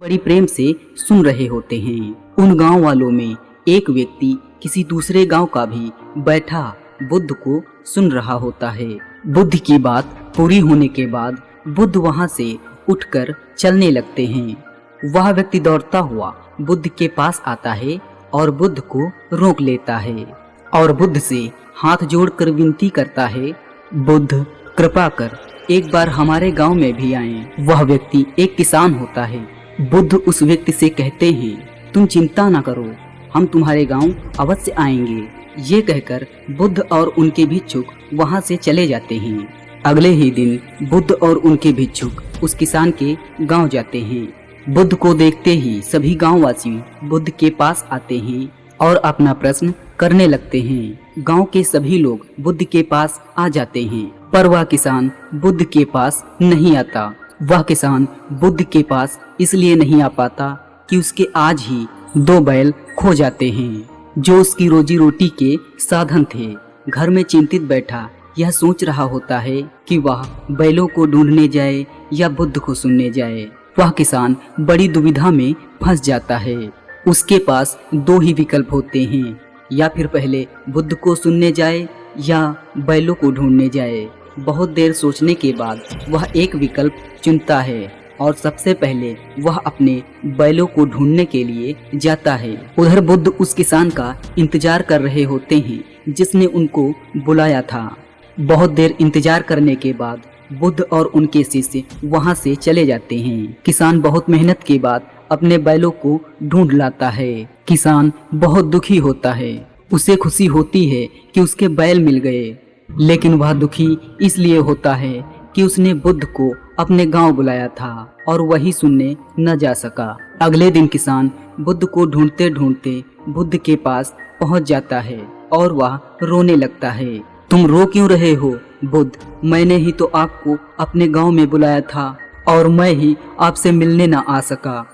बड़ी प्रेम से सुन रहे होते हैं। उन गांव वालों में एक व्यक्ति किसी दूसरे गांव का भी बैठा बुद्ध को सुन रहा होता है। बुद्ध की बात पूरी होने के बाद बुद्ध वहां से उठकर चलने लगते हैं। वह व्यक्ति दौड़ता हुआ बुद्ध के पास आता है और बुद्ध को रोक लेता है और बुद्ध से हाथ जोड़कर विनती करता है, बुद्ध कृपा कर एक बार हमारे गांव में भी आएं। वह व्यक्ति एक किसान होता है। बुद्ध उस व्यक्ति से कहते हैं, तुम चिंता न करो, हम तुम्हारे गांव अवश्य आएंगे। ये कहकर बुद्ध और उनके भिक्षुक वहां से चले जाते हैं। अगले ही दिन बुद्ध और उनके भिक्षुक उस किसान के गांव जाते हैं। बुद्ध को देखते ही सभी गांववासी बुद्ध के पास आते हैं और अपना प्रश्न करने लगते हैं। गांव के सभी लोग बुद्ध के पास आ जाते हैं, पर वह किसान बुद्ध के पास नहीं आता। वह किसान बुद्ध के पास इसलिए नहीं आ पाता कि उसके आज ही 2 बैल खो जाते हैं, जो उसकी रोजी रोटी के साधन थे। घर में चिंतित बैठा यह सोच रहा होता है कि वह बैलों को ढूंढने जाए या बुद्ध को सुनने जाए। वह किसान बड़ी दुविधा में फंस जाता है। उसके पास 2 ही विकल्प होते हैं, या फिर पहले बुद्ध को सुनने जाए या बैलों को ढूंढने जाए। बहुत देर सोचने के बाद वह एक विकल्प चुनता है और सबसे पहले वह अपने बैलों को ढूंढने के लिए जाता है। उधर बुद्ध उस किसान का इंतजार कर रहे होते हैं जिसने उनको बुलाया था। बहुत देर इंतजार करने के बाद बुद्ध और उनके शिष्य वहां से चले जाते हैं। किसान बहुत मेहनत के बाद अपने बैलों को ढूंढ लाता है। किसान बहुत दुखी होता है। उसे खुशी होती है कि उसके बैल मिल गए, लेकिन वह दुखी इसलिए होता है कि उसने बुद्ध को अपने गांव बुलाया था और वही सुनने न जा सका। अगले दिन किसान बुद्ध को ढूंढते ढूंढते बुद्ध के पास पहुंच जाता है और वह रोने लगता है। तुम रो क्यों रहे हो बुद्ध? मैंने ही तो आपको अपने गांव में बुलाया था और मैं ही आपसे मिलने न आ सका।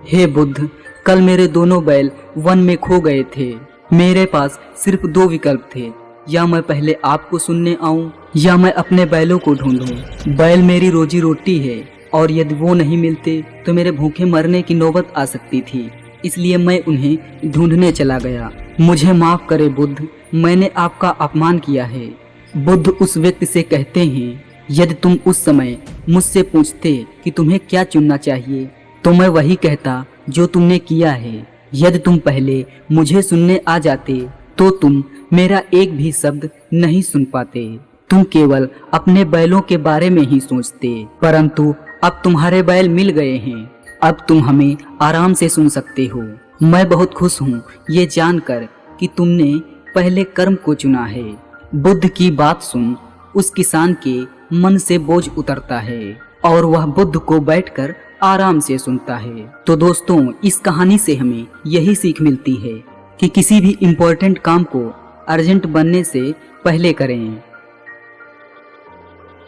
हे बुद्ध, कल मेरे दोनों बैल वन में खो गए थे। मेरे पास सिर्फ 2 विकल्प थे, या मैं पहले आपको सुनने आऊं या मैं अपने बैलों को ढूंढूं। बैल मेरी रोजी रोटी है और यदि वो नहीं मिलते तो मेरे भूखे मरने की नौबत आ सकती थी, इसलिए मैं उन्हें ढूंढने चला गया। मुझे माफ करे बुद्ध, मैंने आपका अपमान किया है। बुद्ध उस व्यक्ति से कहते हैं, यदि तुम उस समय मुझसे पूछते कि तुम्हें क्या चुनना चाहिए तो मैं वही कहता जो तुमने किया है। यदि तुम पहले मुझे सुनने आ जाते तो तुम मेरा एक भी शब्द नहीं सुन पाते। तुम केवल अपने बैलों के बारे में ही सोचते, परंतु अब तुम्हारे बैल मिल गए हैं। अब तुम हमें आराम से सुन सकते हो। मैं बहुत खुश हूँ ये जानकर कि तुमने पहले कर्म को चुना है। बुद्ध की बात सुन उस किसान के मन से बोझ उतरता है और वह बुद्ध को बैठकर आराम से सुनता है। तो दोस्तों, इस कहानी से हमें यही सीख मिलती है कि किसी भी इम्पोर्टेंट काम को अर्जेंट बनने से पहले करें।